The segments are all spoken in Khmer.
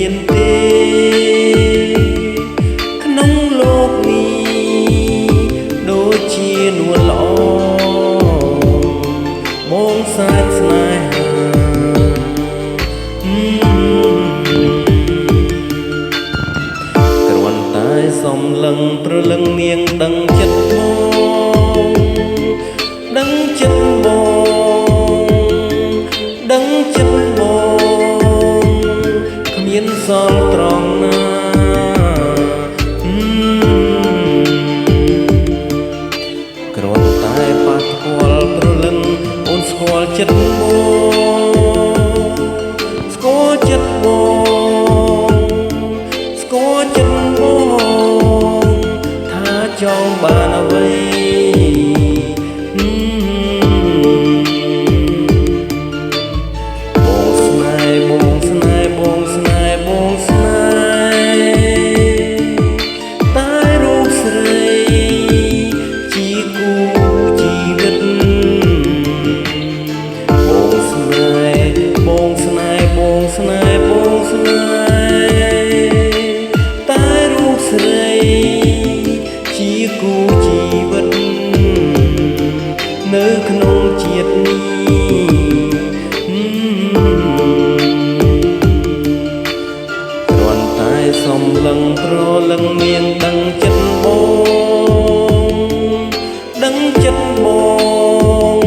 មានទេក្នុងលោកនេះដូចជានួនល្អបងសាច់ស្នេហាគ្រាន់តែសំឡឹងព្រលឹងនាងដឹងចិត្តបងដឹងចិត្តបងដឹងចិត្តបងគ្មានសល់ត្រង់ណាគ្រាន់តែប៉ះពាល់ព្រលឹងអូនស្គាល់ចិត្តបងស្គាល់ចិត្តបងស្គាល់ចិត្តបងថាចង់បានអ្វីនៅក្នុងជាតិនេះគ្រាន់តែសំឡឹងព្រលឹងមានដឹងចិត្តបងដឹងចិត្តបង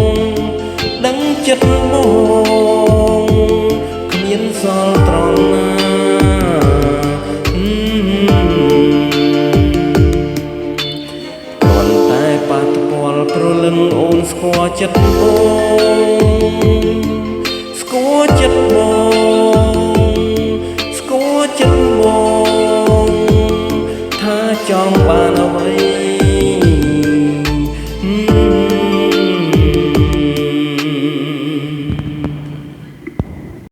ដឹងចិត្តបងគ្មានសល់ត្រង់ណាព្រលឹងអូនស្គាល់ចិត្តបងស្គាល់ចិត្តបង